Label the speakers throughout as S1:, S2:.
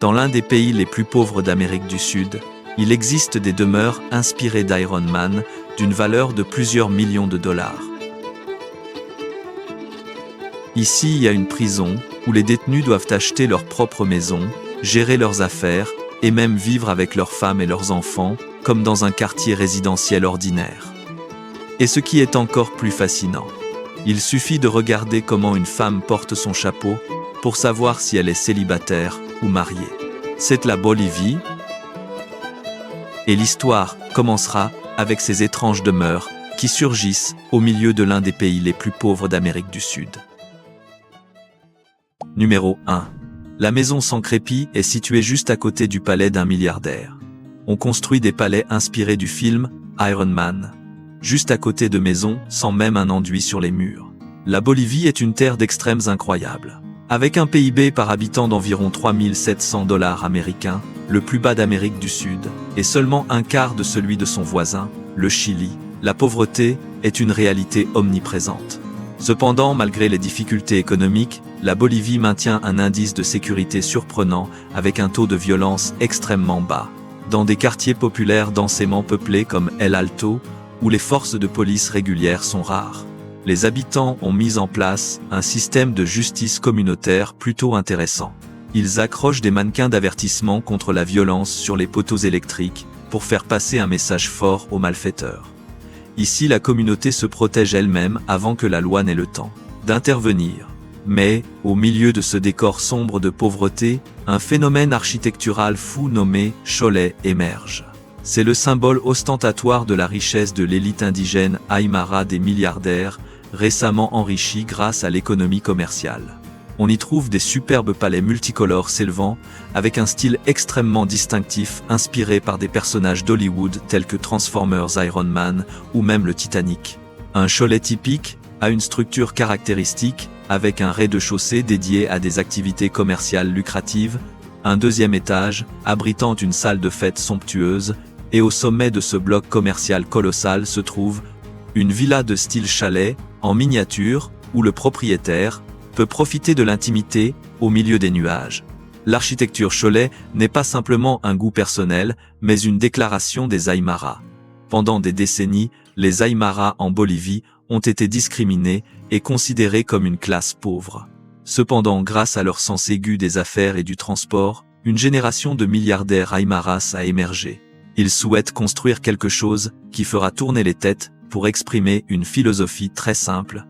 S1: Dans l'un des pays les plus pauvres d'Amérique du Sud, il existe des demeures inspirées d'Iron Man d'une valeur de plusieurs millions de dollars. Ici, il y a une prison où les détenus doivent acheter leur propre maison, gérer leurs affaires et même vivre avec leurs femmes et leurs enfants, comme dans un quartier résidentiel ordinaire. Et ce qui est encore plus fascinant, il suffit de regarder comment une femme porte son chapeau pour savoir si elle est célibataire ou mariée. C'est la Bolivie, et l'histoire commencera avec ces étranges demeures qui surgissent au milieu de l'un des pays les plus pauvres d'Amérique du Sud. Numéro 1. La maison sans crépi est située juste à côté du palais d'un milliardaire. On construit des palais inspirés du film Iron Man, juste à côté de maisons sans même un enduit sur les murs. La Bolivie est une terre d'extrêmes incroyables. Avec un PIB par habitant d'environ 3 700 $ américains, le plus bas d'Amérique du Sud, et seulement un quart de celui de son voisin, le Chili, la pauvreté est une réalité omniprésente. Cependant, malgré les difficultés économiques, la Bolivie maintient un indice de sécurité surprenant avec un taux de violence extrêmement bas. Dans des quartiers populaires densément peuplés comme El Alto, où les forces de police régulières sont rares, les habitants ont mis en place un système de justice communautaire plutôt intéressant. Ils accrochent des mannequins d'avertissement contre la violence sur les poteaux électriques pour faire passer un message fort aux malfaiteurs. Ici, la communauté se protège elle-même avant que la loi n'ait le temps d'intervenir. Mais, au milieu de ce décor sombre de pauvreté, un phénomène architectural fou nommé Cholet émerge. C'est le symbole ostentatoire de la richesse de l'élite indigène Aymara des milliardaires, récemment enrichis grâce à l'économie commerciale. On y trouve des superbes palais multicolores s'élevant, avec un style extrêmement distinctif inspiré par des personnages d'Hollywood tels que Transformers, Iron Man ou même le Titanic. Un chalet typique a une structure caractéristique avec un rez-de-chaussée dédié à des activités commerciales lucratives, un deuxième étage abritant une salle de fête somptueuse, et au sommet de ce bloc commercial colossal se trouve une villa de style chalet, en miniature, où le propriétaire peut profiter de l'intimité au milieu des nuages. L'architecture Cholet n'est pas simplement un goût personnel, mais une déclaration des Aymaras. Pendant des décennies, les Aymaras en Bolivie ont été discriminés et considérés comme une classe pauvre. Cependant, grâce à leur sens aigu des affaires et du transport, une génération de milliardaires Aymaras a émergé. Ils souhaitent construire quelque chose qui fera tourner les têtes pour exprimer une philosophie très simple.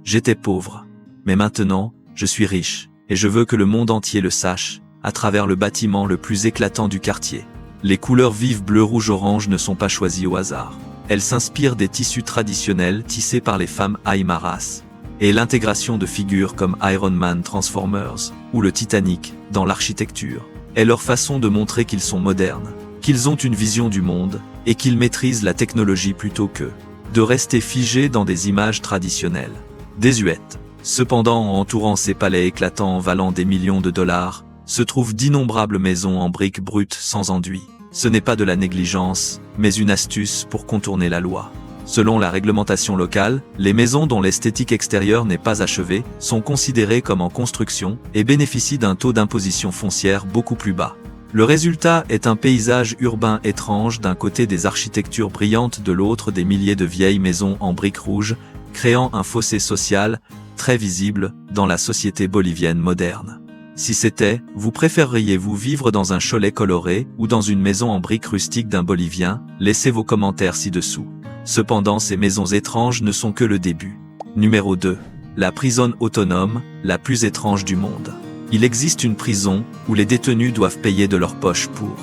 S1: J'étais pauvre, mais maintenant, je suis riche, et je veux que le monde entier le sache, à travers le bâtiment le plus éclatant du quartier. Les couleurs vives bleu, rouge, orange ne sont pas choisies au hasard. Elles s'inspirent des tissus traditionnels tissés par les femmes Aymaras, et l'intégration de figures comme Iron Man, Transformers, ou le Titanic, dans l'architecture, est leur façon de montrer qu'ils sont modernes, qu'ils ont une vision du monde, et qu'ils maîtrisent la technologie plutôt que de rester figés dans des images traditionnelles, désuètes. Cependant, entourant ces palais éclatants valant des millions de dollars, se trouvent d'innombrables maisons en briques brutes sans enduit. Ce n'est pas de la négligence, mais une astuce pour contourner la loi. Selon la réglementation locale, les maisons dont l'esthétique extérieure n'est pas achevée sont considérées comme en construction et bénéficient d'un taux d'imposition foncière beaucoup plus bas. Le résultat est un paysage urbain étrange, d'un côté des architectures brillantes, de l'autre des milliers de vieilles maisons en briques rouges, créant un fossé social très visible dans la société bolivienne moderne. Si c'était, vous préféreriez-vous vivre dans un chalet coloré ou dans une maison en briques rustiques d'un Bolivien? Laissez vos commentaires ci-dessous. Cependant, ces maisons étranges ne sont que le début. Numéro 2. La prison autonome, la plus étrange du monde. Il existe une prison où les détenus doivent payer de leur poche pour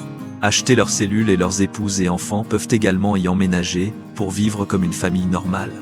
S1: acheter leurs cellules, et leurs épouses et enfants peuvent également y emménager pour vivre comme une famille normale.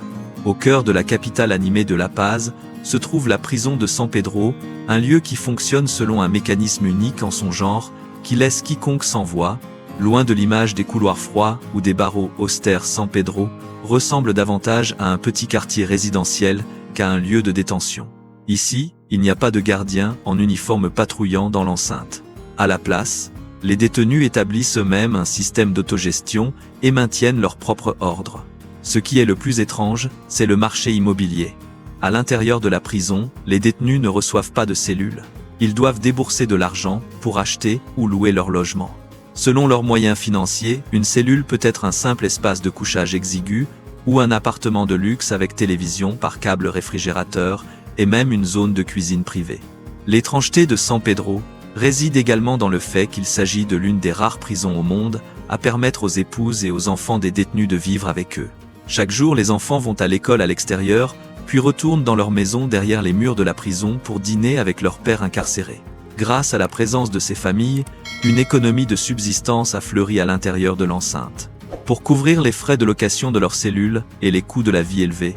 S1: Au cœur de la capitale animée de La Paz, se trouve la prison de San Pedro, un lieu qui fonctionne selon un mécanisme unique en son genre, qui laisse quiconque sans voix. Loin de l'image des couloirs froids ou des barreaux austères, San Pedro ressemble davantage à un petit quartier résidentiel qu'à un lieu de détention. Ici, il n'y a pas de gardien en uniforme patrouillant dans l'enceinte. À la place, les détenus établissent eux-mêmes un système d'autogestion et maintiennent leur propre ordre. Ce qui est le plus étrange, c'est le marché immobilier. À l'intérieur de la prison, les détenus ne reçoivent pas de cellules. Ils doivent débourser de l'argent pour acheter ou louer leur logement. Selon leurs moyens financiers, une cellule peut être un simple espace de couchage exigu ou un appartement de luxe avec télévision par câble réfrigérateur et même une zone de cuisine privée. L'étrangeté de San Pedro réside également dans le fait qu'il s'agit de l'une des rares prisons au monde à permettre aux épouses et aux enfants des détenus de vivre avec eux. Chaque jour, les enfants vont à l'école à l'extérieur, puis retournent dans leur maison derrière les murs de la prison pour dîner avec leur père incarcéré. Grâce à la présence de ces familles, une économie de subsistance a fleuri à l'intérieur de l'enceinte. Pour couvrir les frais de location de leurs cellules et les coûts de la vie élevés,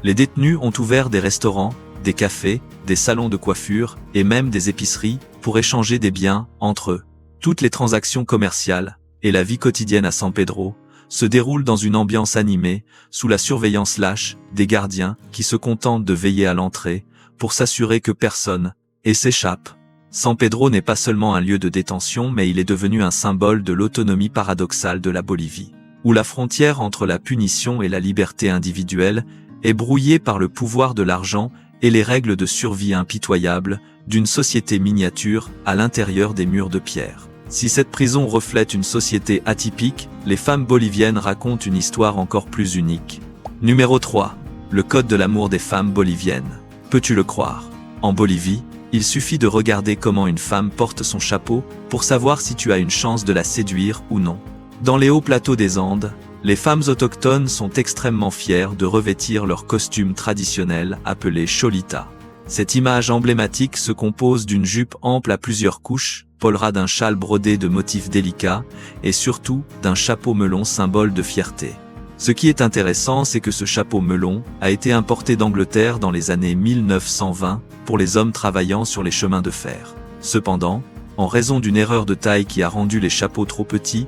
S1: les détenus ont ouvert des restaurants, des cafés, des salons de coiffure et même des épiceries pour échanger des biens entre eux. Toutes les transactions commerciales et la vie quotidienne à San Pedro se déroulent dans une ambiance animée, sous la surveillance lâche des gardiens qui se contentent de veiller à l'entrée pour s'assurer que personne ne s'échappe. San Pedro n'est pas seulement un lieu de détention, mais il est devenu un symbole de l'autonomie paradoxale de la Bolivie, où la frontière entre la punition et la liberté individuelle est brouillée par le pouvoir de l'argent et les règles de survie impitoyables d'une société miniature à l'intérieur des murs de pierre. Si cette prison reflète une société atypique, les femmes boliviennes racontent une histoire encore plus unique. Numéro 3. Le code de l'amour des femmes boliviennes. Peux-tu le croire? En Bolivie, il suffit de regarder comment une femme porte son chapeau pour savoir si tu as une chance de la séduire ou non. Dans les hauts plateaux des Andes, les femmes autochtones sont extrêmement fières de revêtir leur costume traditionnel appelé cholita. Cette image emblématique se compose d'une jupe ample à plusieurs couches, pollera d'un châle brodé de motifs délicats et surtout d'un chapeau melon symbole de fierté. Ce qui est intéressant, c'est que ce chapeau melon a été importé d'Angleterre dans les années 1920 pour les hommes travaillant sur les chemins de fer. Cependant, en raison d'une erreur de taille qui a rendu les chapeaux trop petits,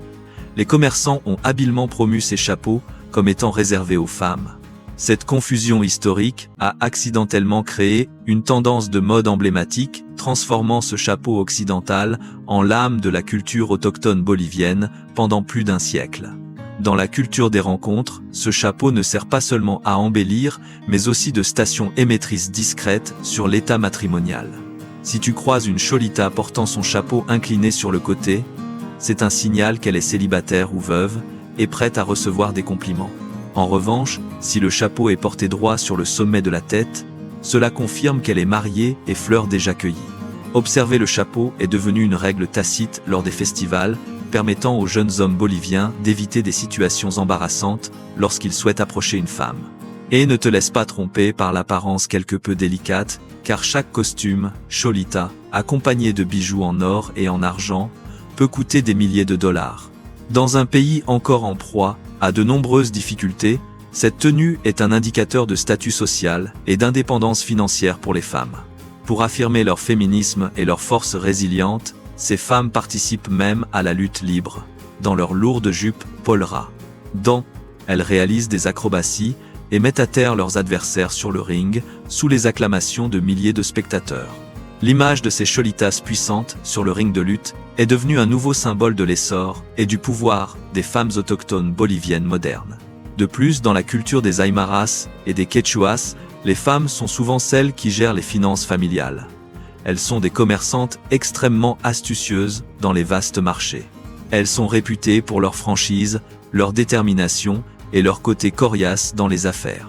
S1: les commerçants ont habilement promu ces chapeaux comme étant réservés aux femmes. Cette confusion historique a accidentellement créé une tendance de mode emblématique, transformant ce chapeau occidental en l'âme de la culture autochtone bolivienne pendant plus d'un siècle. Dans la culture des rencontres, ce chapeau ne sert pas seulement à embellir, mais aussi de station émettrice discrète sur l'état matrimonial. Si tu croises une cholita portant son chapeau incliné sur le côté, c'est un signal qu'elle est célibataire ou veuve et prête à recevoir des compliments. En revanche, si le chapeau est porté droit sur le sommet de la tête, cela confirme qu'elle est mariée et fleur déjà cueillie. Observer le chapeau est devenu une règle tacite lors des festivals, permettant aux jeunes hommes boliviens d'éviter des situations embarrassantes lorsqu'ils souhaitent approcher une femme. Et ne te laisse pas tromper par l'apparence quelque peu délicate, car chaque costume, cholita, accompagné de bijoux en or et en argent, peut coûter des milliers de dollars. Dans un pays encore en proie à de nombreuses difficultés, cette tenue est un indicateur de statut social et d'indépendance financière pour les femmes. Pour affirmer leur féminisme et leur force résiliente, ces femmes participent même à la lutte libre, dans leur lourde jupe pollera. Elles réalisent des acrobaties et mettent à terre leurs adversaires sur le ring, sous les acclamations de milliers de spectateurs. L'image de ces cholitas puissantes sur le ring de lutte est devenue un nouveau symbole de l'essor et du pouvoir des femmes autochtones boliviennes modernes. De plus, dans la culture des Aymaras et des Quechuas, les femmes sont souvent celles qui gèrent les finances familiales. Elles sont des commerçantes extrêmement astucieuses dans les vastes marchés. Elles sont réputées pour leur franchise, leur détermination et leur côté coriace dans les affaires.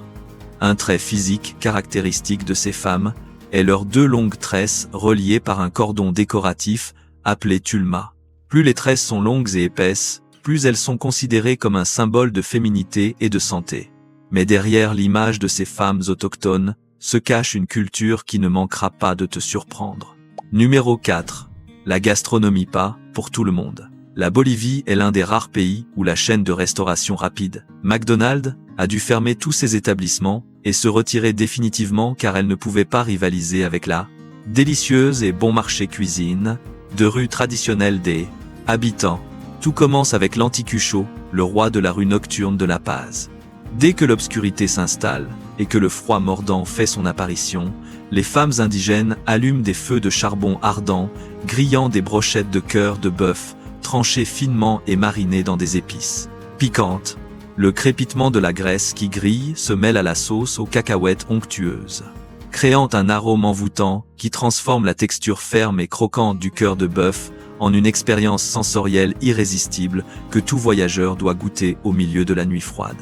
S1: Un trait physique caractéristique de ces femmes est leurs 2 longues tresses reliées par un cordon décoratif appelé tulma. Plus les tresses sont longues et épaisses, plus elles sont considérées comme un symbole de féminité et de santé. Mais derrière l'image de ces femmes autochtones se cache une culture qui ne manquera pas de te surprendre. Numéro 4. La gastronomie pas pour tout le monde. La Bolivie est l'un des rares pays où la chaîne de restauration rapide, McDonald's, a dû fermer tous ses établissements et se retirer définitivement car elle ne pouvait pas rivaliser avec la délicieuse et bon marché cuisine de rue traditionnelle des habitants. Tout commence avec l'Anticucho, le roi de la rue nocturne de La Paz. Dès que l'obscurité s'installe et que le froid mordant fait son apparition, les femmes indigènes allument des feux de charbon ardents, grillant des brochettes de cœur de bœuf, tranchées finement et marinées dans des épices piquantes. Le crépitement de la graisse qui grille se mêle à la sauce aux cacahuètes onctueuses. créant un arôme envoûtant qui transforme la texture ferme et croquante du cœur de bœuf en une expérience sensorielle irrésistible que tout voyageur doit goûter au milieu de la nuit froide.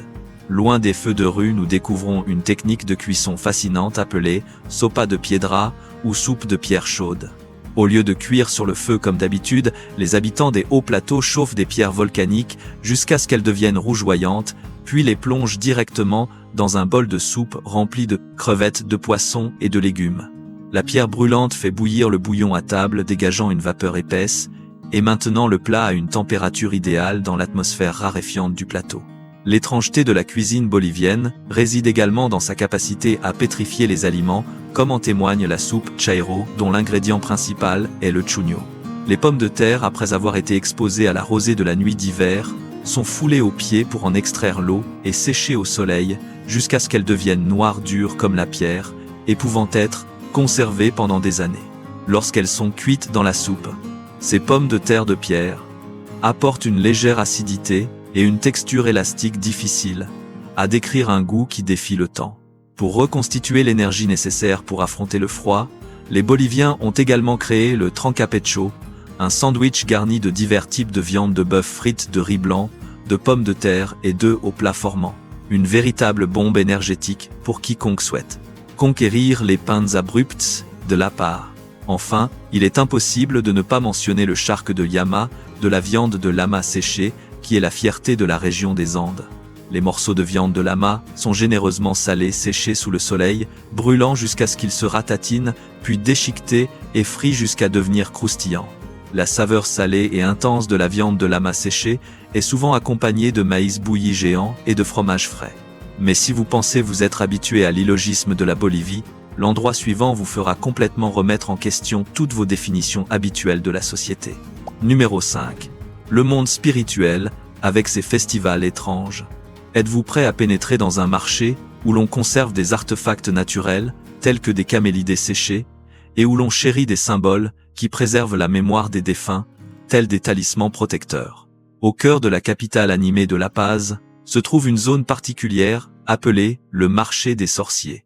S1: Loin des feux de rue, nous découvrons une technique de cuisson fascinante appelée sopa de piedra ou soupe de pierre chaude. Au lieu de cuire sur le feu comme d'habitude, les habitants des hauts plateaux chauffent des pierres volcaniques jusqu'à ce qu'elles deviennent rougeoyantes, puis les plongent directement dans un bol de soupe rempli de crevettes, de poissons et de légumes. La pierre brûlante fait bouillir le bouillon à table, dégageant une vapeur épaisse, et maintenant le plat à une température idéale dans l'atmosphère raréfiante du plateau. L'étrangeté de la cuisine bolivienne réside également dans sa capacité à pétrifier les aliments, comme en témoigne la soupe chairo, dont l'ingrédient principal est le chuño. Les pommes de terre, après avoir été exposées à la rosée de la nuit d'hiver, sont foulées au pied pour en extraire l'eau et séchées au soleil, jusqu'à ce qu'elles deviennent noires dures comme la pierre, et pouvant être conservées pendant des années. Lorsqu'elles sont cuites dans la soupe, ces pommes de terre de pierre apportent une légère acidité et une texture élastique difficile à décrire, un goût qui défie le temps. Pour reconstituer l'énergie nécessaire pour affronter le froid, les Boliviens ont également créé le trancapecho, un sandwich garni de divers types de viande de bœuf frites, de riz blanc, de pommes de terre et d'œufs au plat formant. Une véritable bombe énergétique pour quiconque souhaite conquérir les pains abrupts de la part. Enfin, il est impossible de ne pas mentionner le charque de llama, de la viande de lama séchée, qui est la fierté de la région des Andes. Les morceaux de viande de lama sont généreusement salés, séchés sous le soleil, brûlant jusqu'à ce qu'ils se ratatinent, puis déchiquetés et frits jusqu'à devenir croustillants. La saveur salée et intense de la viande de lama séchée est souvent accompagnée de maïs bouilli géant et de fromage frais. Mais si vous pensez vous être habitué à l'illogisme de la Bolivie, l'endroit suivant vous fera complètement remettre en question toutes vos définitions habituelles de la société. Numéro 5. Le monde spirituel, avec ses festivals étranges. Êtes-vous prêt à pénétrer dans un marché où l'on conserve des artefacts naturels, tels que des camélidés séchés, et où l'on chérit des symboles qui préservent la mémoire des défunts, tels des talismans protecteurs? Au cœur de la capitale animée de La Paz, se trouve une zone particulière, appelée le marché des sorciers.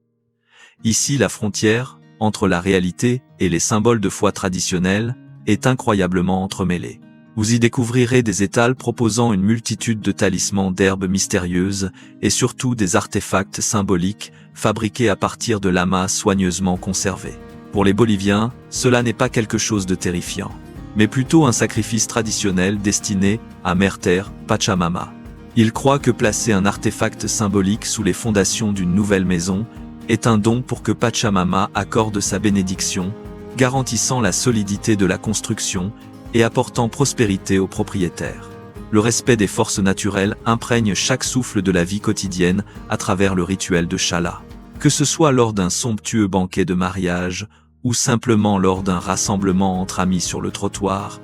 S1: Ici, la frontière, entre la réalité et les symboles de foi traditionnels, est incroyablement entremêlée. Vous y découvrirez des étals proposant une multitude de talismans d'herbes mystérieuses et surtout des artefacts symboliques fabriqués à partir de lamas soigneusement conservés. Pour les Boliviens, cela n'est pas quelque chose de terrifiant, mais plutôt un sacrifice traditionnel destiné à Mère Terre, Pachamama. Ils croient que placer un artefact symbolique sous les fondations d'une nouvelle maison est un don pour que Pachamama accorde sa bénédiction, garantissant la solidité de la construction et apportant prospérité aux propriétaires. Le respect des forces naturelles imprègne chaque souffle de la vie quotidienne à travers le rituel de Chala. Que ce soit lors d'un somptueux banquet de mariage ou simplement lors d'un rassemblement entre amis sur le trottoir,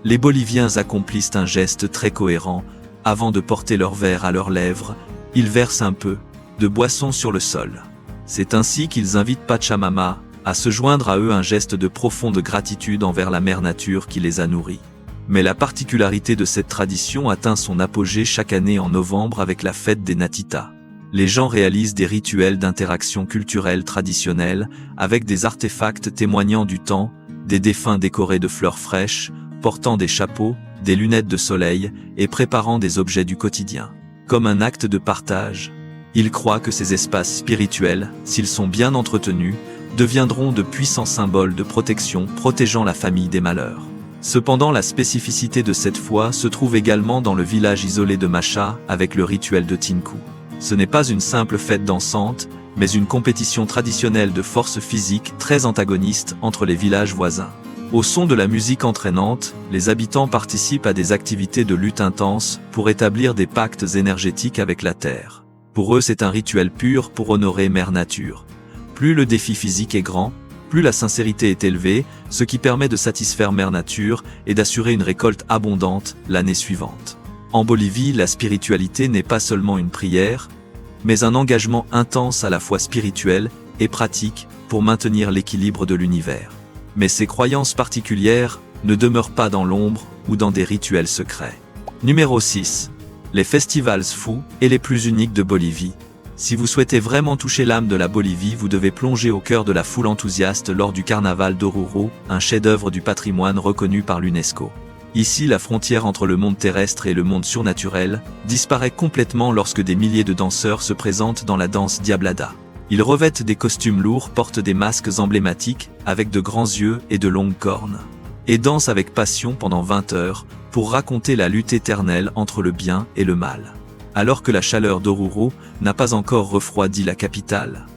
S1: les Boliviens accomplissent un geste très cohérent. Avant de porter leur verre à leurs lèvres, ils versent un peu de boisson sur le sol. C'est ainsi qu'ils invitent Pachamama à se joindre à eux, un geste de profonde gratitude envers la mère nature qui les a nourris. Mais la particularité de cette tradition atteint son apogée chaque année en novembre avec la fête des Natitas. Les gens réalisent des rituels d'interaction culturelle traditionnelle avec des artefacts témoignant du temps, des défunts décorés de fleurs fraîches, portant des chapeaux, des lunettes de soleil et préparant des objets du quotidien. Comme un acte de partage, ils croient que ces espaces spirituels, s'ils sont bien entretenus, deviendront de puissants symboles de protection protégeant la famille des malheurs. Cependant, la spécificité de cette foi se trouve également dans le village isolé de Macha avec le rituel de Tinku. Ce n'est pas une simple fête dansante, mais une compétition traditionnelle de force physique très antagoniste entre les villages voisins. Au son de la musique entraînante, les habitants participent à des activités de lutte intense pour établir des pactes énergétiques avec la terre. Pour eux, c'est un rituel pur pour honorer Mère Nature. Plus le défi physique est grand, plus la sincérité est élevée, ce qui permet de satisfaire Mère Nature et d'assurer une récolte abondante l'année suivante. En Bolivie, la spiritualité n'est pas seulement une prière, mais un engagement intense à la fois spirituel et pratique pour maintenir l'équilibre de l'univers. Mais ces croyances particulières ne demeurent pas dans l'ombre ou dans des rituels secrets. Numéro 6. Les festivals fous et les plus uniques de Bolivie. Si vous souhaitez vraiment toucher l'âme de la Bolivie, vous devez plonger au cœur de la foule enthousiaste lors du carnaval d'Oruro, un chef-d'œuvre du patrimoine reconnu par l'UNESCO. Ici, la frontière entre le monde terrestre et le monde surnaturel disparaît complètement lorsque des milliers de danseurs se présentent dans la danse Diablada. Ils revêtent des costumes lourds, portent des masques emblématiques, avec de grands yeux et de longues cornes, et dansent avec passion pendant 20 heures, pour raconter la lutte éternelle entre le bien et le mal. Alors que la chaleur d'Oruro n'a pas encore refroidi la capitale.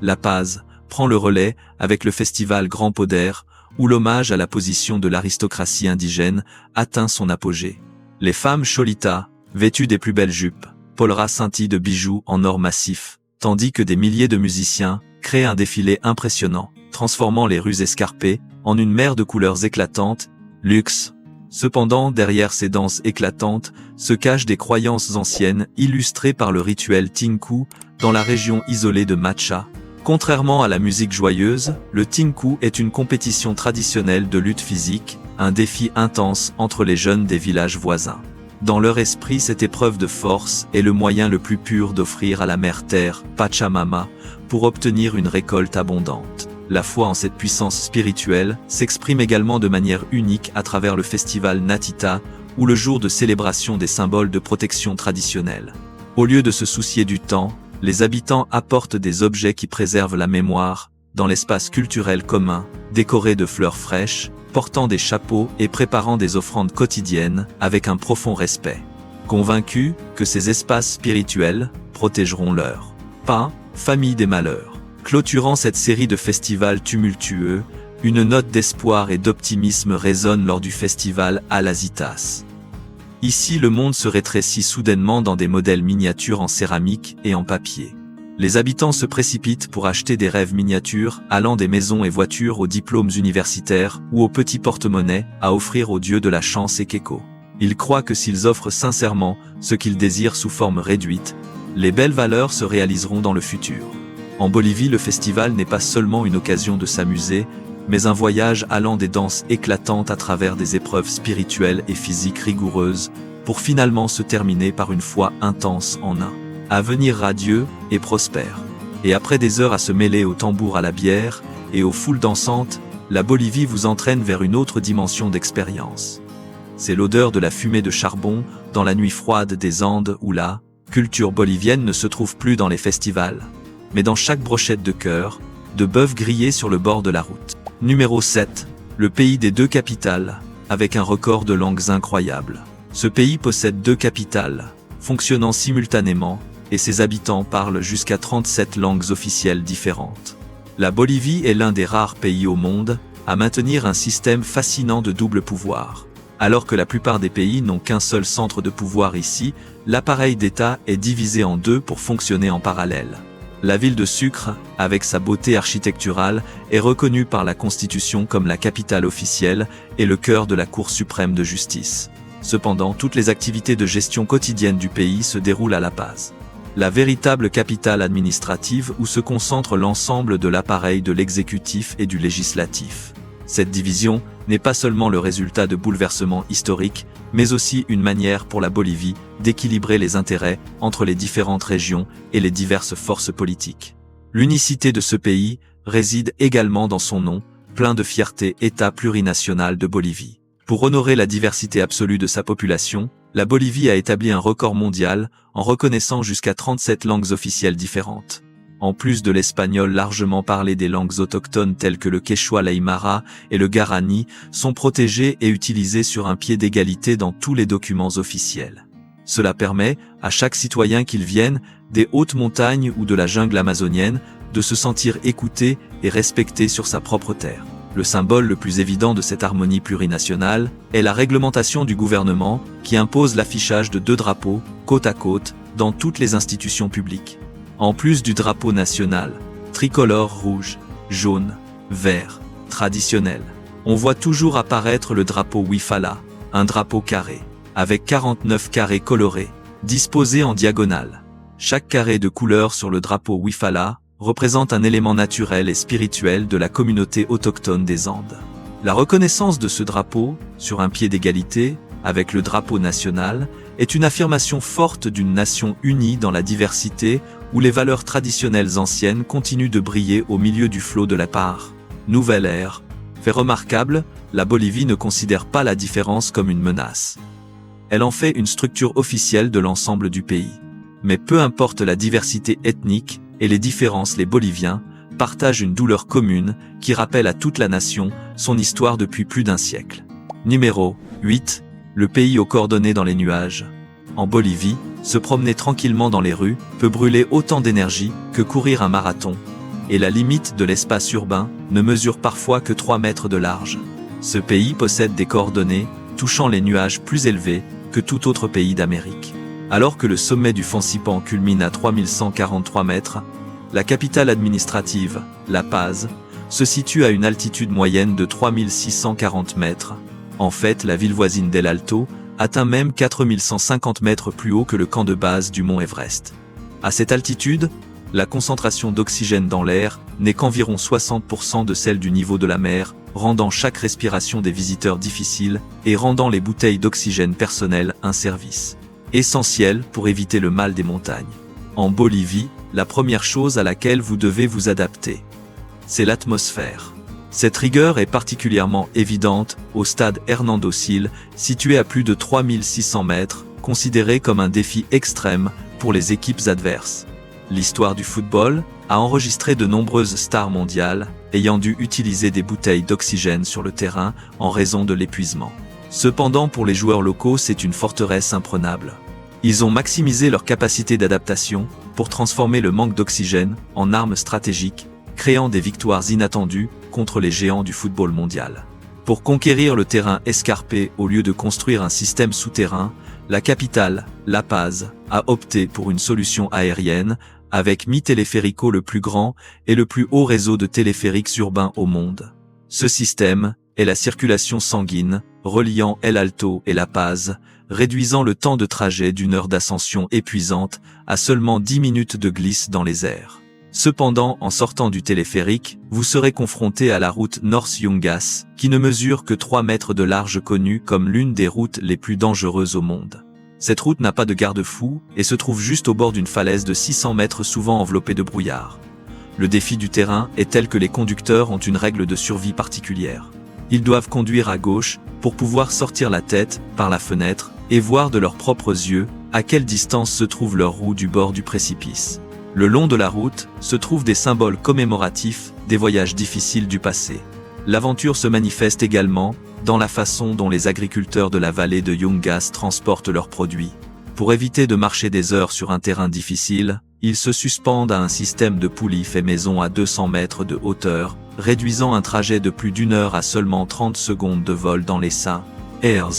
S1: La Paz prend le relais avec le festival Grand Poder, où l'hommage à la position de l'aristocratie indigène atteint son apogée. Les femmes Cholita, vêtues des plus belles jupes, Polra scintillent de bijoux en or massif, tandis que des milliers de musiciens créent un défilé impressionnant, transformant les rues escarpées en une mer de couleurs éclatantes, luxe. Cependant, derrière ces danses éclatantes, se cachent des croyances anciennes illustrées par le rituel Tinku dans la région isolée de Macha. Contrairement à la musique joyeuse, le Tinku est une compétition traditionnelle de lutte physique, un défi intense entre les jeunes des villages voisins. Dans leur esprit, cette épreuve de force est le moyen le plus pur d'offrir à la mère terre, Pachamama, pour obtenir une récolte abondante. La foi en cette puissance spirituelle s'exprime également de manière unique à travers le festival Natita, ou le jour de célébration des symboles de protection traditionnels. Au lieu de se soucier du temps, les habitants apportent des objets qui préservent la mémoire, dans l'espace culturel commun, décorés de fleurs fraîches, portant des chapeaux et préparant des offrandes quotidiennes avec un profond respect. Convaincus que ces espaces spirituels protégeront leur famille des malheurs. Clôturant cette série de festivals tumultueux, une note d'espoir et d'optimisme résonne lors du festival Alazitas. Ici, le monde se rétrécit soudainement dans des modèles miniatures en céramique et en papier. Les habitants se précipitent pour acheter des rêves miniatures, allant des maisons et voitures aux diplômes universitaires ou aux petits porte-monnaies à offrir aux dieux de la chance et Keko. Ils croient que s'ils offrent sincèrement ce qu'ils désirent sous forme réduite, les belles valeurs se réaliseront dans le futur. En Bolivie, le festival n'est pas seulement une occasion de s'amuser, mais un voyage allant des danses éclatantes à travers des épreuves spirituelles et physiques rigoureuses, pour finalement se terminer par une foi intense en un avenir radieux et prospère. Et après des heures à se mêler au tambour, à la bière et aux foules dansantes, la Bolivie vous entraîne vers une autre dimension d'expérience. C'est l'odeur de la fumée de charbon dans la nuit froide des Andes où la culture bolivienne ne se trouve plus dans les festivals, mais dans chaque brochette de cœur, de bœuf grillé sur le bord de la route. Numéro 7. Le pays des 2 capitales, avec un record de langues incroyable. Ce pays possède 2 capitales, fonctionnant simultanément, et ses habitants parlent jusqu'à 37 langues officielles différentes. La Bolivie est l'un des rares pays au monde à maintenir un système fascinant de double pouvoir. Alors que la plupart des pays n'ont qu'un seul centre de pouvoir, ici, l'appareil d'État est divisé en 2 pour fonctionner en parallèle. La ville de Sucre, avec sa beauté architecturale, est reconnue par la Constitution comme la capitale officielle et le cœur de la Cour suprême de justice. Cependant, toutes les activités de gestion quotidienne du pays se déroulent à La Paz, la véritable capitale administrative où se concentre l'ensemble de l'appareil de l'exécutif et du législatif. Cette division n'est pas seulement le résultat de bouleversements historiques, mais aussi une manière pour la Bolivie d'équilibrer les intérêts entre les différentes régions et les diverses forces politiques. L'unicité de ce pays réside également dans son nom, plein de fierté, État plurinational de Bolivie. Pour honorer la diversité absolue de sa population, la Bolivie a établi un record mondial en reconnaissant jusqu'à 37 langues officielles différentes. En plus de l'espagnol largement parlé, des langues autochtones telles que le quechua, l'aymara et le guarani sont protégées et utilisées sur un pied d'égalité dans tous les documents officiels. Cela permet à chaque citoyen, qu'il vienne des hautes montagnes ou de la jungle amazonienne, de se sentir écouté et respecté sur sa propre terre. Le symbole le plus évident de cette harmonie plurinationale est la réglementation du gouvernement qui impose l'affichage de 2 drapeaux, côte à côte, dans toutes les institutions publiques. En plus du drapeau national, tricolore rouge, jaune, vert, traditionnel, on voit toujours apparaître le drapeau Wifala, un drapeau carré, avec 49 carrés colorés, disposés en diagonale. Chaque carré de couleur sur le drapeau Wifala représente un élément naturel et spirituel de la communauté autochtone des Andes. La reconnaissance de ce drapeau, sur un pied d'égalité, avec le drapeau national, est une affirmation forte d'une nation unie dans la diversité, où les valeurs traditionnelles anciennes continuent de briller au milieu du flot de la nouvelle ère. Fait remarquable, la Bolivie ne considère pas la différence comme une menace. Elle en fait une structure officielle de l'ensemble du pays. Mais peu importe la diversité ethnique et les différences, les Boliviens partagent une douleur commune qui rappelle à toute la nation son histoire depuis plus d'un siècle. Numéro 8. Le pays aux coordonnées dans les nuages. En Bolivie, se promener tranquillement dans les rues peut brûler autant d'énergie que courir un marathon. Et la limite de l'espace urbain ne mesure parfois que 3 mètres de large. Ce pays possède des coordonnées touchant les nuages plus élevés que tout autre pays d'Amérique. Alors que le sommet du Foncipan culmine à 3143 mètres, la capitale administrative, La Paz, se situe à une altitude moyenne de 3640 mètres. En fait, la ville voisine d'El Alto atteint même 4150 mètres plus haut que le camp de base du mont Everest. À cette altitude, la concentration d'oxygène dans l'air n'est qu'environ 60% de celle du niveau de la mer, rendant chaque respiration des visiteurs difficile et rendant les bouteilles d'oxygène personnelles un service essentiel pour éviter le mal des montagnes. En Bolivie, la première chose à laquelle vous devez vous adapter, c'est l'atmosphère. Cette rigueur est particulièrement évidente au stade Hernando Sill, situé à plus de 3600 mètres, considéré comme un défi extrême pour les équipes adverses. L'histoire du football a enregistré de nombreuses stars mondiales ayant dû utiliser des bouteilles d'oxygène sur le terrain en raison de l'épuisement. Cependant, pour les joueurs locaux, c'est une forteresse imprenable. Ils ont maximisé leur capacité d'adaptation pour transformer le manque d'oxygène en arme stratégique, créant des victoires inattendues contre les géants du football mondial. Pour conquérir le terrain escarpé au lieu de construire un système souterrain, la capitale, La Paz, a opté pour une solution aérienne avec Mi Teleférico, le plus grand et le plus haut réseau de téléphériques urbains au monde. Ce système est la circulation sanguine reliant El Alto et La Paz, réduisant le temps de trajet d'une heure d'ascension épuisante à seulement 10 minutes de glisse dans les airs. Cependant, en sortant du téléphérique, vous serez confronté à la route North Yungas, qui ne mesure que 3 mètres de large, connue comme l'une des routes les plus dangereuses au monde. Cette route n'a pas de garde-fou et se trouve juste au bord d'une falaise de 600 mètres souvent enveloppée de brouillard. Le défi du terrain est tel que les conducteurs ont une règle de survie particulière. Ils doivent conduire à gauche pour pouvoir sortir la tête par la fenêtre et voir de leurs propres yeux à quelle distance se trouve leur roue du bord du précipice. Le long de la route se trouvent des symboles commémoratifs des voyages difficiles du passé. L'aventure se manifeste également dans la façon dont les agriculteurs de la vallée de Yungas transportent leurs produits. Pour éviter de marcher des heures sur un terrain difficile, ils se suspendent à un système de poulies fait maison à 200 mètres de hauteur, réduisant un trajet de plus d'une heure à seulement 30 secondes de vol dans les airs.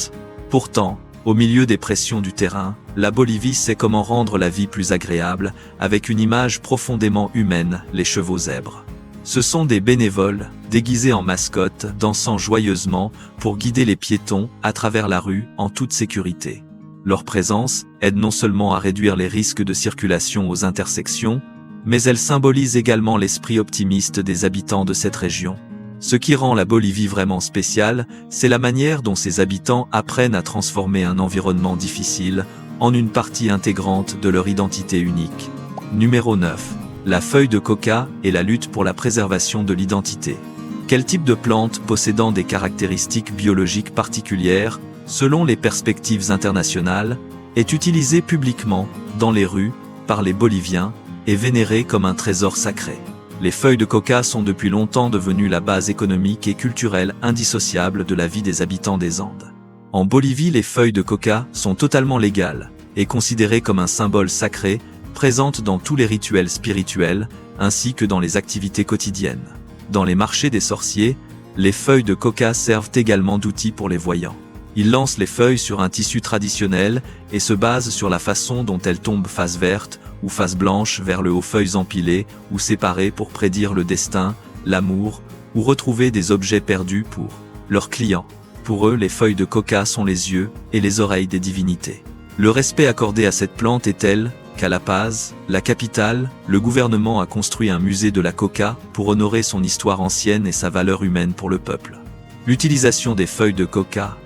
S1: Pourtant, au milieu des pressions du terrain, la Bolivie sait comment rendre la vie plus agréable, avec une image profondément humaine, les chevaux zèbres. Ce sont des bénévoles, déguisés en mascottes, dansant joyeusement pour guider les piétons à travers la rue en toute sécurité. Leur présence aide non seulement à réduire les risques de circulation aux intersections, mais elle symbolise également l'esprit optimiste des habitants de cette région. Ce qui rend la Bolivie vraiment spéciale, c'est la manière dont ses habitants apprennent à transformer un environnement difficile en une partie intégrante de leur identité unique. Numéro 9. La feuille de coca et la lutte pour la préservation de l'identité. Quel type de plante possédant des caractéristiques biologiques particulières, selon les perspectives internationales, est utilisée publiquement, dans les rues, par les Boliviens, et vénérée comme un trésor sacré? Les feuilles de coca sont depuis longtemps devenues la base économique et culturelle indissociable de la vie des habitants des Andes. En Bolivie, les feuilles de coca sont totalement légales et considérées comme un symbole sacré, présentes dans tous les rituels spirituels, ainsi que dans les activités quotidiennes. Dans les marchés des sorciers, les feuilles de coca servent également d'outils pour les voyants. Ils lancent les feuilles sur un tissu traditionnel et se basent sur la façon dont elles tombent face verte ou face blanche vers le haut, feuilles empilées ou séparées pour prédire le destin, l'amour, ou retrouver des objets perdus pour leurs clients. Pour eux, les feuilles de coca sont les yeux et les oreilles des divinités. Le respect accordé à cette plante est tel qu'à La Paz, la capitale, le gouvernement a construit un musée de la coca pour honorer son histoire ancienne et sa valeur humaine pour le peuple. L'utilisation des feuilles de coca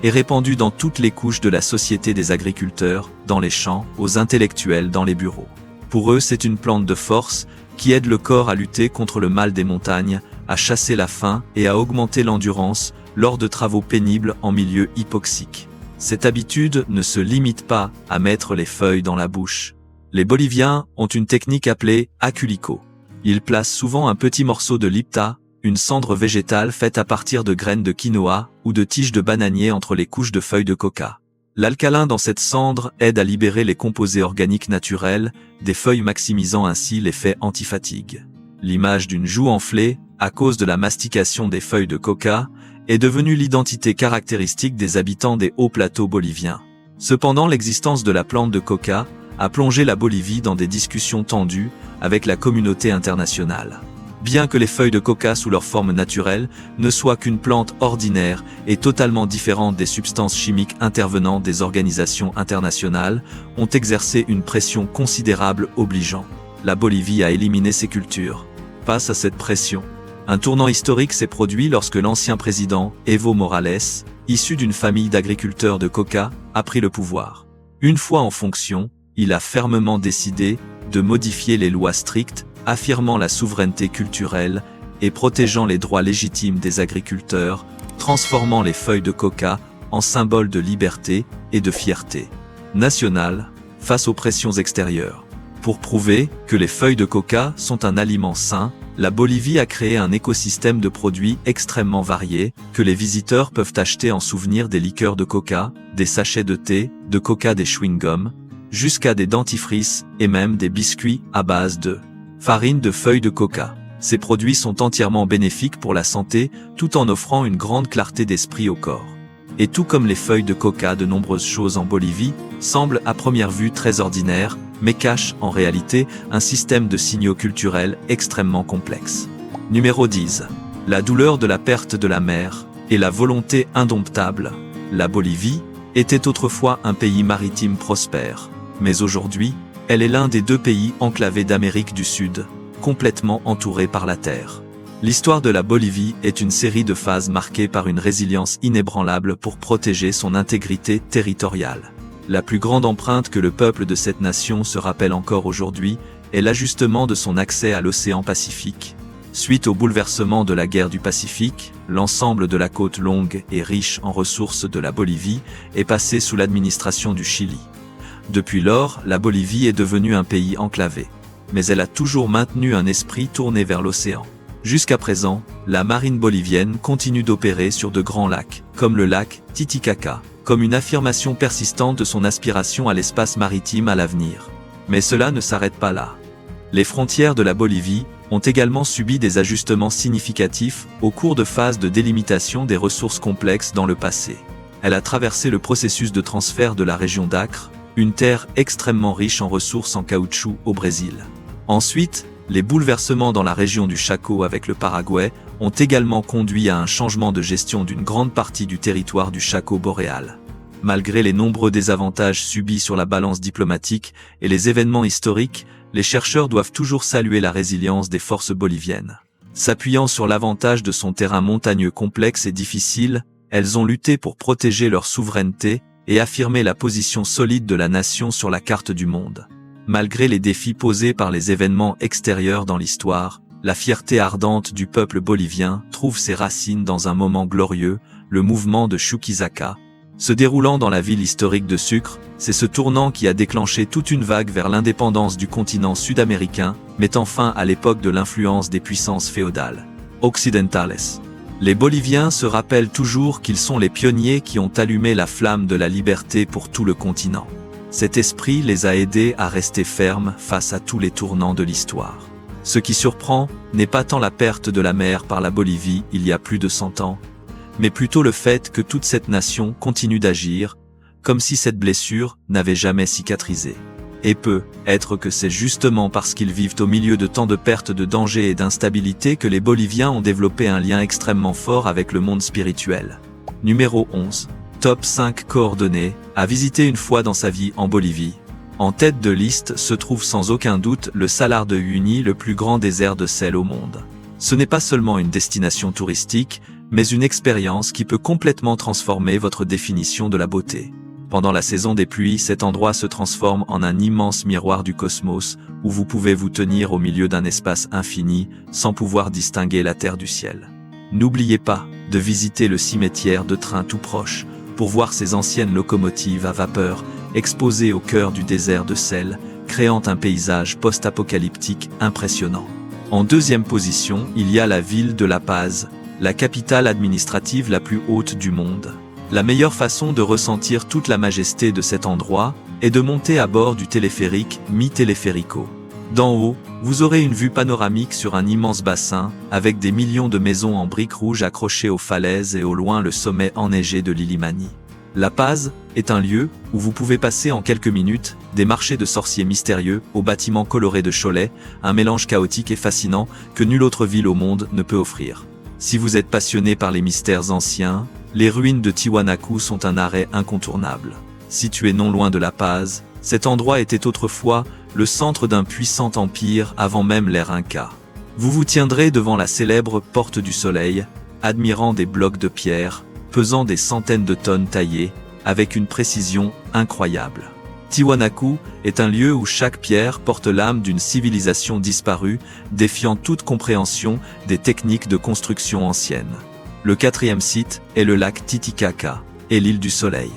S1: est répandue dans toutes les couches de la société, des agriculteurs, dans les champs, aux intellectuels, dans les bureaux. Pour eux, c'est une plante de force qui aide le corps à lutter contre le mal des montagnes, à chasser la faim et à augmenter l'endurance lors de travaux pénibles en milieu hypoxique. Cette habitude ne se limite pas à mettre les feuilles dans la bouche. Les Boliviens ont une technique appelée aculico. Ils placent souvent un petit morceau de lipta, une cendre végétale faite à partir de graines de quinoa ou de tiges de bananier entre les couches de feuilles de coca. L'alcalin dans cette cendre aide à libérer les composés organiques naturels des feuilles, maximisant ainsi l'effet antifatigue. L'image d'une joue enflée, à cause de la mastication des feuilles de coca, est devenue l'identité caractéristique des habitants des hauts plateaux boliviens. Cependant, l'existence de la plante de coca a plongé la Bolivie dans des discussions tendues avec la communauté internationale. Bien que les feuilles de coca sous leur forme naturelle ne soient qu'une plante ordinaire et totalement différente des substances chimiques intervenant, des organisations internationales ont exercé une pression considérable obligeant la Bolivie à éliminer ces cultures. Face à cette pression, un tournant historique s'est produit lorsque l'ancien président Evo Morales, issu d'une famille d'agriculteurs de coca, a pris le pouvoir. Une fois en fonction, il a fermement décidé de modifier les lois strictes, affirmant la souveraineté culturelle et protégeant les droits légitimes des agriculteurs, transformant les feuilles de coca en symbole de liberté et de fierté nationale face aux pressions extérieures. Pour prouver que les feuilles de coca sont un aliment sain, la Bolivie a créé un écosystème de produits extrêmement variés que les visiteurs peuvent acheter en souvenir, des liqueurs de coca, des sachets de thé, de coca, des chewing-gums, jusqu'à des dentifrices et même des biscuits à base de farine de feuilles de coca. Ces produits sont entièrement bénéfiques pour la santé tout en offrant une grande clarté d'esprit au corps. Et tout comme les feuilles de coca, de nombreuses choses en Bolivie semblent à première vue très ordinaires, mais cachent en réalité un système de signaux culturels extrêmement complexe. Numéro 10. La douleur de la perte de la mer et la volonté indomptable. La Bolivie était autrefois un pays maritime prospère, mais aujourd'hui, elle est l'un des 2 pays enclavés d'Amérique du Sud, complètement entouré par la terre. L'histoire de la Bolivie est une série de phases marquées par une résilience inébranlable pour protéger son intégrité territoriale. La plus grande empreinte que le peuple de cette nation se rappelle encore aujourd'hui est l'ajustement de son accès à l'océan Pacifique. Suite au bouleversement de la guerre du Pacifique, l'ensemble de la côte longue et riche en ressources de la Bolivie est passé sous l'administration du Chili. Depuis lors, la Bolivie est devenue un pays enclavé. Mais elle a toujours maintenu un esprit tourné vers l'océan. Jusqu'à présent, la marine bolivienne continue d'opérer sur de grands lacs, comme le lac Titicaca, comme une affirmation persistante de son aspiration à l'espace maritime à l'avenir. Mais cela ne s'arrête pas là. Les frontières de la Bolivie ont également subi des ajustements significatifs au cours de phases de délimitation des ressources complexes dans le passé. Elle a traversé le processus de transfert de la région d'Acre, une terre extrêmement riche en ressources en caoutchouc au Brésil. Ensuite, les bouleversements dans la région du Chaco avec le Paraguay ont également conduit à un changement de gestion d'une grande partie du territoire du Chaco boréal. Malgré les nombreux désavantages subis sur la balance diplomatique et les événements historiques, les chercheurs doivent toujours saluer la résilience des forces boliviennes. S'appuyant sur l'avantage de son terrain montagneux complexe et difficile, elles ont lutté pour protéger leur souveraineté et affirmer la position solide de la nation sur la carte du monde. Malgré les défis posés par les événements extérieurs dans l'histoire, la fierté ardente du peuple bolivien trouve ses racines dans un moment glorieux, le mouvement de Chuquisaca. Se déroulant dans la ville historique de Sucre, c'est ce tournant qui a déclenché toute une vague vers l'indépendance du continent sud-américain, mettant fin à l'époque de l'influence des puissances féodales occidentales. Les Boliviens se rappellent toujours qu'ils sont les pionniers qui ont allumé la flamme de la liberté pour tout le continent. Cet esprit les a aidés à rester fermes face à tous les tournants de l'histoire. Ce qui surprend n'est pas tant la perte de la mer par la Bolivie il y a plus de 100 ans, mais plutôt le fait que toute cette nation continue d'agir, comme si cette blessure n'avait jamais cicatrisé. Et peut être que c'est justement parce qu'ils vivent au milieu de tant de pertes, de dangers et d'instabilité que les Boliviens ont développé un lien extrêmement fort avec le monde spirituel. Numéro 11. Top 5 coordonnées à visiter une fois dans sa vie en Bolivie. En tête de liste se trouve sans aucun doute le Salar de Uyuni, le plus grand désert de sel au monde. Ce n'est pas seulement une destination touristique, mais une expérience qui peut complètement transformer votre définition de la beauté. Pendant la saison des pluies, cet endroit se transforme en un immense miroir du cosmos, où vous pouvez vous tenir au milieu d'un espace infini, sans pouvoir distinguer la terre du ciel. N'oubliez pas de visiter le cimetière de train tout proche, pour voir ces anciennes locomotives à vapeur, exposées au cœur du désert de sel, créant un paysage post-apocalyptique impressionnant. En deuxième position, il y a la ville de La Paz, la capitale administrative la plus haute du monde. La meilleure façon de ressentir toute la majesté de cet endroit est de monter à bord du téléphérique Mi Teleférico. D'en haut, vous aurez une vue panoramique sur un immense bassin, avec des millions de maisons en briques rouges accrochées aux falaises et au loin le sommet enneigé de l'Illimani. La Paz est un lieu où vous pouvez passer en quelques minutes des marchés de sorciers mystérieux aux bâtiments colorés de Cholet, un mélange chaotique et fascinant que nulle autre ville au monde ne peut offrir. Si vous êtes passionné par les mystères anciens, les ruines de Tiwanaku sont un arrêt incontournable. Situé non loin de La Paz, cet endroit était autrefois le centre d'un puissant empire avant même l'ère Inca. Vous vous tiendrez devant la célèbre Porte du Soleil, admirant des blocs de pierre, pesant des centaines de tonnes taillées, avec une précision incroyable. Tiwanaku est un lieu où chaque pierre porte l'âme d'une civilisation disparue, défiant toute compréhension des techniques de construction anciennes. Le quatrième site est le lac Titicaca et l'île du Soleil.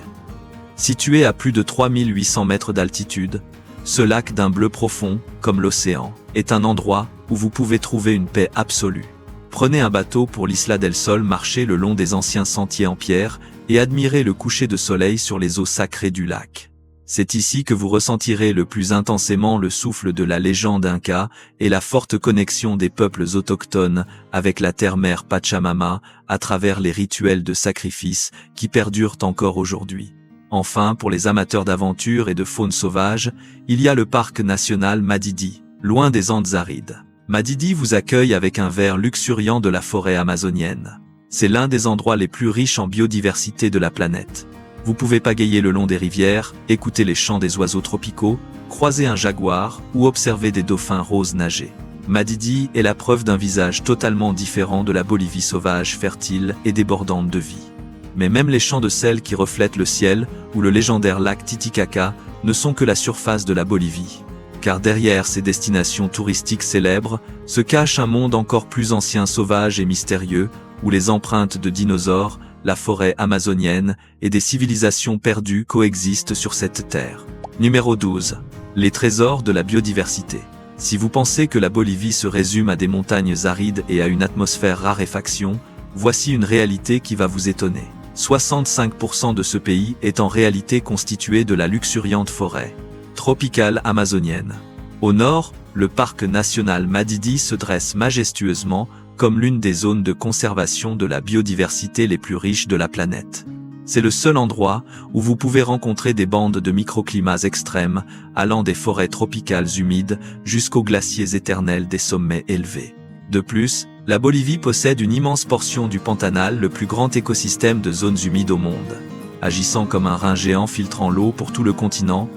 S1: Situé à plus de 3800 mètres d'altitude, ce lac d'un bleu profond, comme l'océan, est un endroit où vous pouvez trouver une paix absolue. Prenez un bateau pour l'Isla del Sol, marchez le long des anciens sentiers en pierre et admirez le coucher de soleil sur les eaux sacrées du lac. C'est ici que vous ressentirez le plus intensément le souffle de la légende Inca et la forte connexion des peuples autochtones avec la terre-mère Pachamama à travers les rituels de sacrifice qui perdurent encore aujourd'hui. Enfin, pour les amateurs d'aventure et de faune sauvage, il y a le parc national Madidi, loin des Andes arides. Madidi vous accueille avec un vert luxuriant de la forêt amazonienne. C'est l'un des endroits les plus riches en biodiversité de la planète. Vous pouvez pagayer le long des rivières, écouter les chants des oiseaux tropicaux, croiser un jaguar ou observer des dauphins roses nager. Madidi est la preuve d'un visage totalement différent de la Bolivie sauvage, fertile et débordante de vie. Mais même les champs de sel qui reflètent le ciel ou le légendaire lac Titicaca ne sont que la surface de la Bolivie. Car derrière ces destinations touristiques célèbres se cache un monde encore plus ancien, sauvage et mystérieux, où les empreintes de dinosaures, la forêt amazonienne et des civilisations perdues coexistent sur cette terre. Numéro 12. Les trésors de la biodiversité. Si vous pensez que la Bolivie se résume à des montagnes arides et à une atmosphère raréfaction, voici une réalité qui va vous étonner. 65% de ce pays est en réalité constitué de la luxuriante forêt tropicale amazonienne. Au nord, le parc national Madidi se dresse majestueusement comme l'une des zones de conservation de la biodiversité les plus riches de la planète. C'est le seul endroit où vous pouvez rencontrer des bandes de microclimats extrêmes, allant des forêts tropicales humides jusqu'aux glaciers éternels des sommets élevés. De plus, la Bolivie possède une immense portion du Pantanal, le plus grand écosystème de zones humides au monde. Agissant comme un rein géant filtrant l'eau pour tout le continent,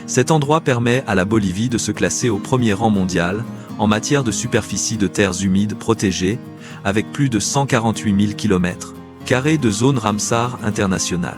S1: cet endroit permet à la Bolivie de se classer au premier rang mondial en matière de superficie de terres humides protégées, avec plus de 148 000 km² de zones Ramsar internationales.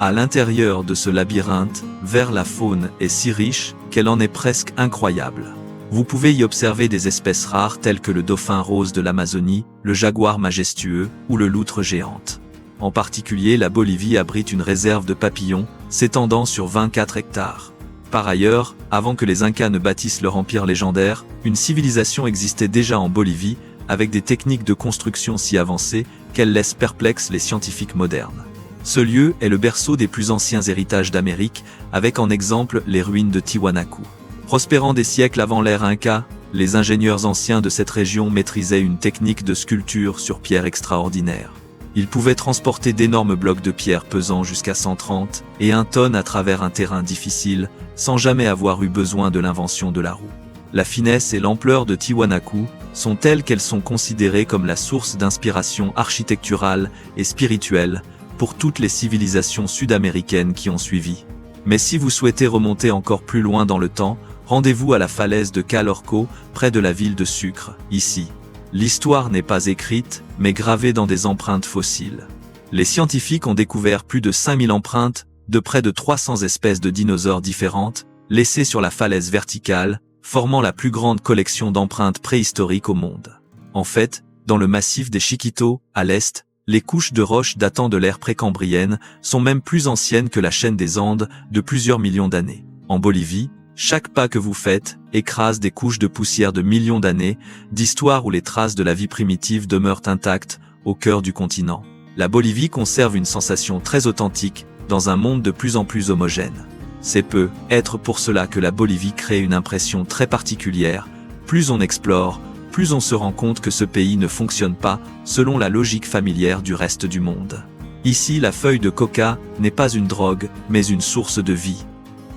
S1: À l'intérieur de ce labyrinthe, vert, la faune est si riche qu'elle en est presque incroyable. Vous pouvez y observer des espèces rares telles que le dauphin rose de l'Amazonie, le jaguar majestueux ou le loutre géante. En particulier, la Bolivie abrite une réserve de papillons s'étendant sur 24 hectares. Par ailleurs, avant que les Incas ne bâtissent leur empire légendaire, une civilisation existait déjà en Bolivie, avec des techniques de construction si avancées qu'elles laissent perplexes les scientifiques modernes. Ce lieu est le berceau des plus anciens héritages d'Amérique, avec en exemple les ruines de Tiwanaku. Prospérant des siècles avant l'ère Inca, les ingénieurs anciens de cette région maîtrisaient une technique de sculpture sur pierre extraordinaire. Ils pouvaient transporter d'énormes blocs de pierre pesant jusqu'à 130 et 1 tonne à travers un terrain difficile, sans jamais avoir eu besoin de l'invention de la roue. La finesse et l'ampleur de Tiwanaku sont telles qu'elles sont considérées comme la source d'inspiration architecturale et spirituelle pour toutes les civilisations sud-américaines qui ont suivi. Mais si vous souhaitez remonter encore plus loin dans le temps, rendez-vous à la falaise de Calorco, près de la ville de Sucre, ici. L'histoire n'est pas écrite, mais gravée dans des empreintes fossiles. Les scientifiques ont découvert plus de 5000 empreintes de près de 300 espèces de dinosaures différentes, laissées sur la falaise verticale, formant la plus grande collection d'empreintes préhistoriques au monde. En fait, dans le massif des Chiquitos, à l'est, les couches de roches datant de l'ère précambrienne sont même plus anciennes que la chaîne des Andes de plusieurs millions d'années. En Bolivie, chaque pas que vous faites écrase des couches de poussière de millions d'années, d'histoires où les traces de la vie primitive demeurent intactes au cœur du continent. La Bolivie conserve une sensation très authentique dans un monde de plus en plus homogène. C'est peut-être pour cela que la Bolivie crée une impression très particulière. Plus on explore, plus on se rend compte que ce pays ne fonctionne pas selon la logique familière du reste du monde. Ici, la feuille de coca n'est pas une drogue, mais une source de vie.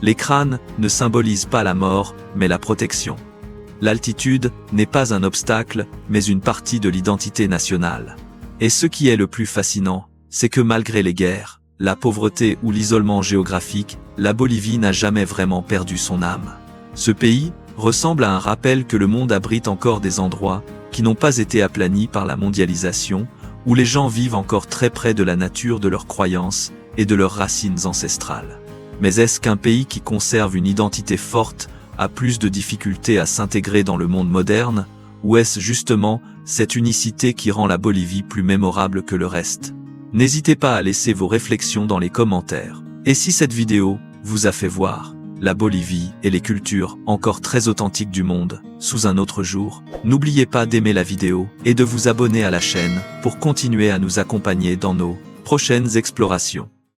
S1: Les crânes ne symbolisent pas la mort, mais la protection. L'altitude n'est pas un obstacle, mais une partie de l'identité nationale. Et ce qui est le plus fascinant, c'est que malgré les guerres, la pauvreté ou l'isolement géographique, la Bolivie n'a jamais vraiment perdu son âme. Ce pays ressemble à un rappel que le monde abrite encore des endroits qui n'ont pas été aplanis par la mondialisation, où les gens vivent encore très près de la nature de leurs croyances et de leurs racines ancestrales. Mais est-ce qu'un pays qui conserve une identité forte a plus de difficultés à s'intégrer dans le monde moderne, ou est-ce justement cette unicité qui rend la Bolivie plus mémorable que le reste? N'hésitez pas à laisser vos réflexions dans les commentaires. Et si cette vidéo vous a fait voir la Bolivie et les cultures encore très authentiques du monde sous un autre jour, n'oubliez pas d'aimer la vidéo et de vous abonner à la chaîne pour continuer à nous accompagner dans nos prochaines explorations.